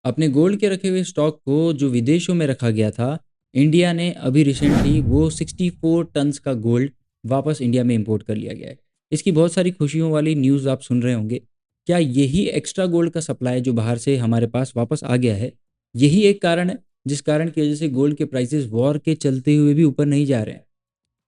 अपने गोल्ड के रखे हुए स्टॉक को जो विदेशों में रखा गया था, इंडिया ने अभी रिसेंटली वो 64 टन्स का गोल्ड वापस इंडिया में इंपोर्ट कर लिया गया है। इसकी बहुत सारी खुशियों वाली न्यूज़ आप सुन रहे होंगे। क्या यही एक्स्ट्रा गोल्ड का सप्लाई जो बाहर से हमारे पास वापस आ गया है, यही एक कारण है जिस कारण की वजह से गोल्ड के प्राइसेस वॉर के चलते हुए भी ऊपर नहीं जा रहे हैं?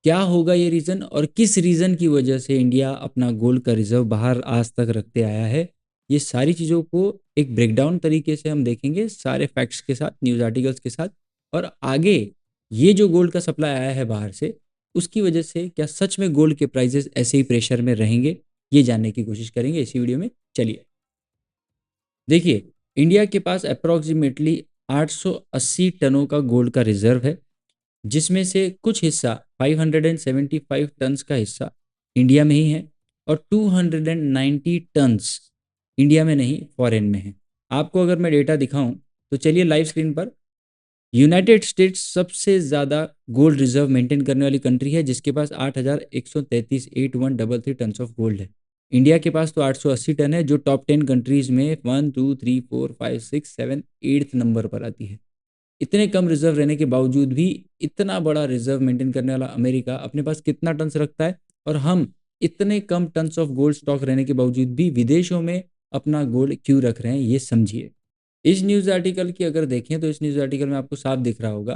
क्या होगा ये रीज़न, और किस रीज़न की वजह से इंडिया अपना गोल्ड का रिजर्व बाहर आज तक रखते आया है? ये सारी चीज़ों को एक ब्रेकडाउन तरीके से हम देखेंगे, सारे फैक्ट्स के साथ, न्यूज़ आर्टिकल्स के साथ। और आगे ये जो गोल्ड का सप्लाई आया है बाहर से, उसकी वजह से क्या सच में गोल्ड के प्राइसेस ऐसे ही प्रेशर में रहेंगे, ये जानने की कोशिश करेंगे इसी वीडियो में। चलिए देखिए, इंडिया के पास अप्रॉक्सीमेटली 880 टनों का गोल्ड का रिजर्व है, जिसमें से कुछ हिस्सा 575 टन्स का हिस्सा इंडिया में ही है, और 290 टन्स इंडिया में नहीं फॉरेन में है। आपको अगर मैं डेटा दिखाऊं तो चलिए लाइव स्क्रीन पर। यूनाइटेड स्टेट्स सबसे ज़्यादा गोल्ड रिजर्व मेंटेन करने वाली कंट्री है, जिसके पास 8,133 8133 टन्स ऑफ गोल्ड है। इंडिया के पास तो 880 टन है, जो टॉप 10 कंट्रीज में 1 2 3 4 5 6 7 8th नंबर पर आती है। इतने कम रिजर्व रहने के बावजूद भी इतना बड़ा रिजर्व मेंटेन करने वाला अमेरिका अपने पास कितना टन्स रखता है, और हम इतने कम टन्स ऑफ गोल्ड स्टॉक रहने के बावजूद भी विदेशों में अपना गोल्ड क्यों रख रहे हैं, ये समझिए। इस न्यूज़ आर्टिकल की अगर देखें तो इस न्यूज़ आर्टिकल में आपको साफ दिख रहा होगा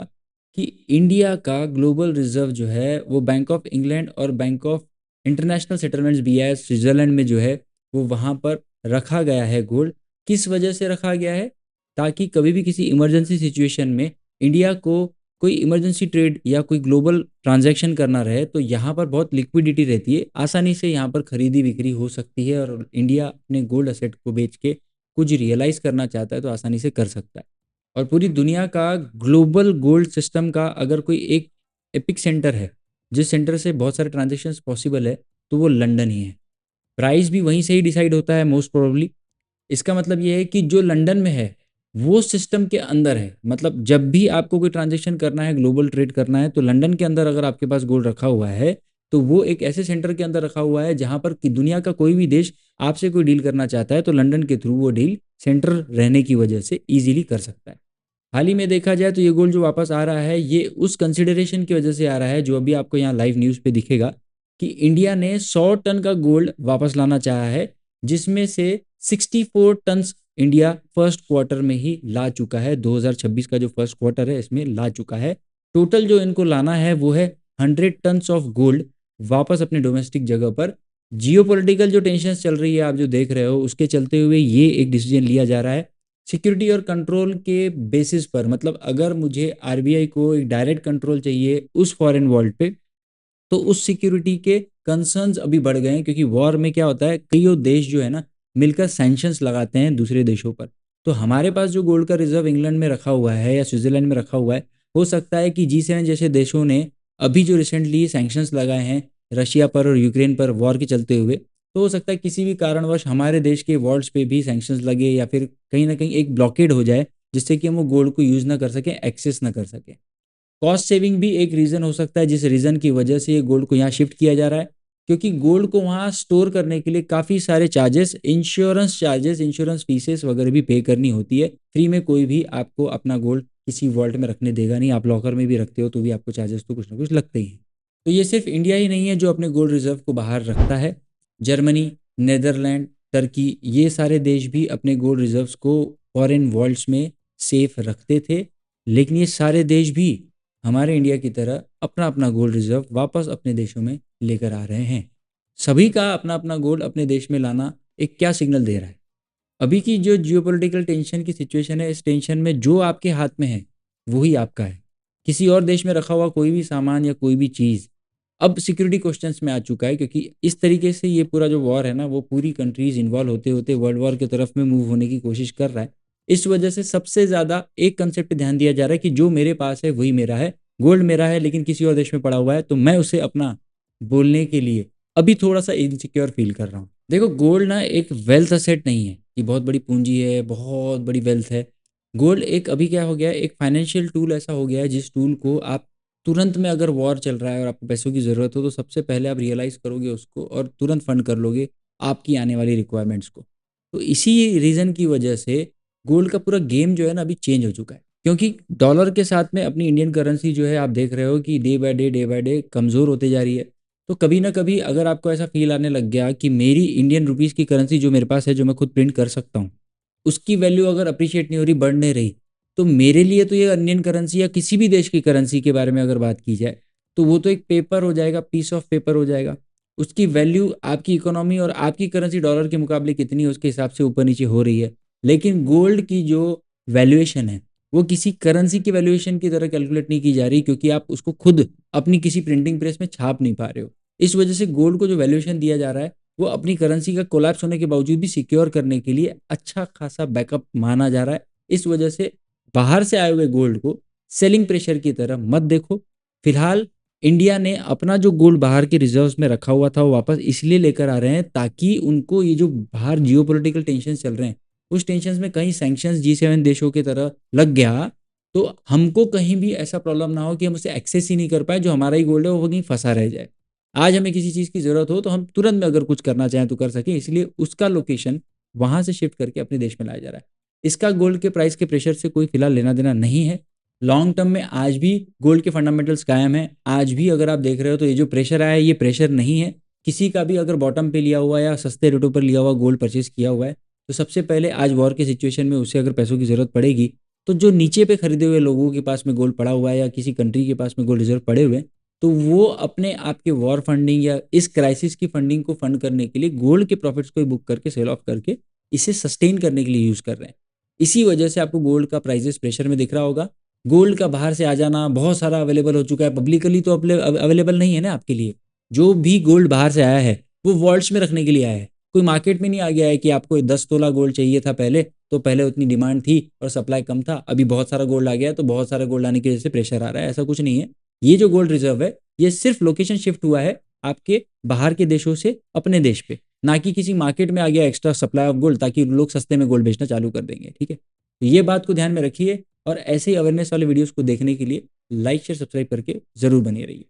कि इंडिया का ग्लोबल रिजर्व जो है वो बैंक ऑफ इंग्लैंड और bank of international settlements BIS Switzerland में जो है वो वहाँ पर रखा गया है गोल्ड। किस वजह से रखा गया है? ताकि कभी भी किसी इमरजेंसी सिचुएशन में इंडिया को कोई इमरजेंसी ट्रेड या कोई ग्लोबल ट्रांजैक्शन करना रहे तो यहाँ पर बहुत लिक्विडिटी रहती है, आसानी से यहाँ पर खरीदी बिक्री हो सकती है, और इंडिया अपने गोल्ड असेट को बेच के कुछ रियलाइज करना चाहता है तो आसानी से कर सकता है। और पूरी दुनिया का ग्लोबल गोल्ड सिस्टम का अगर कोई एक एपिक सेंटर है, जिस सेंटर से बहुत सारे ट्रांजेक्शन्स पॉसिबल है, तो वो लंदन ही है। प्राइस भी वहीं से ही डिसाइड होता है मोस्ट प्रोबेबली। इसका मतलब ये है कि जो लंदन में है वो सिस्टम के अंदर है। मतलब जब भी आपको कोई ट्रांजेक्शन करना है, ग्लोबल ट्रेड करना है, तो लंदन के अंदर अगर आपके पास गोल्ड रखा हुआ है तो वो एक ऐसे सेंटर के अंदर रखा हुआ है जहां पर कि दुनिया का कोई भी देश आपसे कोई डील करना चाहता है तो लंदन के थ्रू वो डील सेंटर रहने की वजह से इजीली कर सकता है। हाल ही में देखा जाए तो ये गोल्ड जो वापस आ रहा है ये उस कंसिडरेशन की वजह से आ रहा है जो अभी आपको यहाँ लाइव न्यूज़ पे दिखेगा, कि इंडिया ने 100 टन का गोल्ड वापस लाना चाहा है, जिसमें से 64 टन इंडिया फर्स्ट क्वार्टर में ही ला चुका है। 2026 का जो फर्स्ट क्वार्टर है इसमें ला चुका है। टोटल जो इनको लाना है वो है 100 टन ऑफ गोल्ड वापस अपने डोमेस्टिक जगह पर। जियोपॉलिटिकल जो टेंशन चल रही है आप जो देख रहे हो उसके चलते हुए ये एक डिसीजन लिया जा रहा है सिक्योरिटी और कंट्रोल के बेसिस पर। मतलब अगर मुझे RBI को एक डायरेक्ट कंट्रोल चाहिए उस फॉरेन वॉल्ट पे, तो उस सिक्योरिटी के कंसर्न्स अभी बढ़ गए हैं, क्योंकि वॉर में क्या होता है, कई देश जो है ना मिलकर सैंक्शंस लगाते हैं दूसरे देशों पर। तो हमारे पास जो गोल्ड का रिजर्व इंग्लैंड में रखा हुआ है या स्विट्जरलैंड में रखा हुआ है, हो सकता है कि G7 जैसे देशों ने अभी जो रिसेंटली सैंक्शंस लगाए हैं रशिया पर और यूक्रेन पर वॉर के चलते हुए, तो हो सकता है किसी भी कारणवश हमारे देश के वॉल्ट्स पे भी सैंक्शंस लगे या फिर कहीं ना कहीं एक ब्लॉकेड हो जाए, जिससे कि हम वो गोल्ड को यूज़ ना कर सकें, एक्सेस ना कर सकें। कॉस्ट सेविंग भी एक रीज़न हो सकता है जिस रीज़न की वजह से ये गोल्ड को यहाँ शिफ्ट किया जा रहा है, क्योंकि गोल्ड को वहाँ स्टोर करने के लिए काफ़ी सारे चार्जेस, चार्जेस, इंश्योरेंस फीसेस वगैरह भी पे करनी होती है। फ्री में कोई भी आपको अपना गोल्ड किसी वॉल्ट में रखने देगा नहीं। आप लॉकर में भी रखते हो तो भी आपको चार्जेस तो कुछ ना कुछ लगते ही हैं। तो ये सिर्फ इंडिया ही नहीं है जो अपने गोल्ड रिजर्व को बाहर रखता है। जर्मनी, नेदरलैंड, टर्की, ये सारे देश भी अपने गोल्ड रिजर्व्स को फॉरेन वॉल्ट्स में सेफ रखते थे। लेकिन ये सारे देश भी हमारे इंडिया की तरह अपना अपना गोल्ड रिजर्व वापस अपने देशों में लेकर आ रहे हैं। सभी का अपना अपना गोल्ड अपने देश में लाना एक क्या सिग्नल दे रहा है? अभी की जो जियोपॉलिटिकल टेंशन की सिचुएशन है, इस टेंशन में जो आपके हाथ में है वही आपका है। किसी और देश में रखा हुआ कोई भी सामान या कोई भी चीज़ अब सिक्योरिटी क्वेश्चंस में आ चुका है, क्योंकि इस तरीके से ये पूरा जो वॉर है ना वो पूरी कंट्रीज इन्वॉल्व होते होते वर्ल्ड वॉर की तरफ में मूव होने की कोशिश कर रहा है। इस वजह से सबसे ज़्यादा एक कंसेप्ट ध्यान दिया जा रहा है कि जो मेरे पास है वही मेरा है। गोल्ड मेरा है लेकिन किसी और देश में पड़ा हुआ है तो मैं उसे अपना बोलने के लिए अभी थोड़ा सा इनसिक्योर फील कर रहा हूँ। देखो, गोल्ड ना एक वेल्थ असेट नहीं है कि बहुत बड़ी पूंजी है, बहुत बड़ी वेल्थ है। गोल्ड एक अभी क्या हो गया है, एक फाइनेंशियल टूल ऐसा हो गया है जिस टूल को आप तुरंत में, अगर वॉर चल रहा है और आपको पैसों की ज़रूरत हो, तो सबसे पहले आप रियलाइज़ करोगे उसको और तुरंत फंड कर लोगे आपकी आने वाली रिक्वायरमेंट्स को। तो इसी रीज़न की वजह से गोल्ड का पूरा गेम जो है ना अभी चेंज हो चुका है, क्योंकि डॉलर के साथ में अपनी इंडियन करेंसी जो है आप देख रहे हो कि डे बाय डे कमज़ोर होते जा रही है। तो कभी ना कभी अगर आपको ऐसा फील आने लग गया कि मेरी इंडियन रुपीस की करेंसी जो मेरे पास है, जो मैं खुद प्रिंट कर सकता हूँ, उसकी वैल्यू अगर अप्रिशिएट नहीं हो रही, बढ़ नहीं रही, तो मेरे लिए तो ये इंडियन करेंसी या किसी भी देश की करेंसी के बारे में अगर बात की जाए, तो वो तो एक पेपर हो जाएगा, पीस ऑफ पेपर हो जाएगा। उसकी वैल्यू आपकी इकोनॉमी और आपकी करेंसी डॉलर के मुकाबले कितनी है उसके हिसाब से ऊपर नीचे हो रही है। लेकिन गोल्ड की जो वैल्यूएशन है वो किसी करेंसी की वैल्यूएशन की तरह कैलकुलेट नहीं की जा रही, क्योंकि आप उसको खुद अपनी किसी प्रिंटिंग प्रेस में छाप नहीं पा रहे हो। इस वजह से गोल्ड को जो वैल्यूएशन दिया जा रहा है वो अपनी करेंसी का कोलैप्स होने के बावजूद भी सिक्योर करने के लिए अच्छा खासा बैकअप माना जा रहा है। इस वजह से बाहर से आए हुए गोल्ड को सेलिंग प्रेशर की तरह मत देखो। फिलहाल इंडिया ने अपना जो गोल्ड बाहर के रिजर्व्स में रखा हुआ था वो वापस इसलिए लेकर आ रहे हैं ताकि उनको ये जो बाहर जियोपॉलिटिकल टेंशन चल रहे हैं, उस टेंशन में कहीं सैंक्शंस G7 देशों की तरह लग गया तो हमको कहीं भी ऐसा प्रॉब्लम ना हो कि हम उसे एक्सेस ही नहीं कर पाए, जो हमारा ही गोल्ड है वो कहीं फंसा रह जाए। आज हमें किसी चीज़ की ज़रूरत हो तो हम तुरंत में अगर कुछ करना चाहें तो कर सकें, इसलिए उसका लोकेशन वहां से शिफ्ट करके अपने देश में लाया जा रहा है। इसका गोल्ड के प्राइस के प्रेशर से कोई फिलहाल लेना देना नहीं है। लॉन्ग टर्म में आज भी गोल्ड के फंडामेंटल्स कायम है। आज भी अगर आप देख रहे हो तो ये जो प्रेशर आया है ये प्रेशर नहीं है किसी का भी। अगर बॉटम पे लिया हुआ या सस्ते रेटों पर लिया हुआ गोल्ड परचेज किया हुआ है तो सबसे पहले आज वॉर की सिचुएशन में उसे अगर पैसों की जरूरत पड़ेगी तो जो नीचे पे खरीदे हुए लोगों के पास में गोल्ड पड़ा हुआ है या किसी कंट्री के पास में गोल्ड रिजर्व पड़े हुए हैं, तो वो अपने आपके वॉर फंडिंग या इस क्राइसिस की फंडिंग को फंड करने के लिए गोल्ड के प्रॉफिट्स को बुक करके सेल ऑफ करके इसे सस्टेन करने के लिए यूज कर रहे हैं। इसी वजह से आपको गोल्ड का प्राइसेस प्रेशर में दिख रहा होगा। गोल्ड का बाहर से आ जाना बहुत सारा अवेलेबल हो चुका है, पब्लिकली तो अवेलेबल नहीं है ना आपके लिए। जो भी गोल्ड बाहर से आया है वो वॉल्ट्स में रखने के लिए आया है, कोई मार्केट में नहीं आ गया है कि आपको 10 तोला गोल्ड चाहिए था पहले, तो पहले उतनी डिमांड थी और सप्लाई कम था, अभी बहुत सारा गोल्ड आ गया है तो बहुत सारा गोल्ड आने की वजह से प्रेशर आ रहा है। ऐसा कुछ नहीं है। ये जो गोल्ड रिजर्व है ये सिर्फ लोकेशन शिफ्ट हुआ है आपके बाहर के देशों से अपने देश पे, ना कि किसी मार्केट में आ गया एक्स्ट्रा सप्लाई ऑफ गोल्ड ताकि लोग सस्ते में गोल्ड बेचना चालू कर देंगे। ठीक है, तो ये बात को ध्यान में रखिए और ऐसे ही अवेयरनेस वाले वीडियोस को देखने के लिए लाइक शेयर सब्सक्राइब करके जरूर बने रहिए।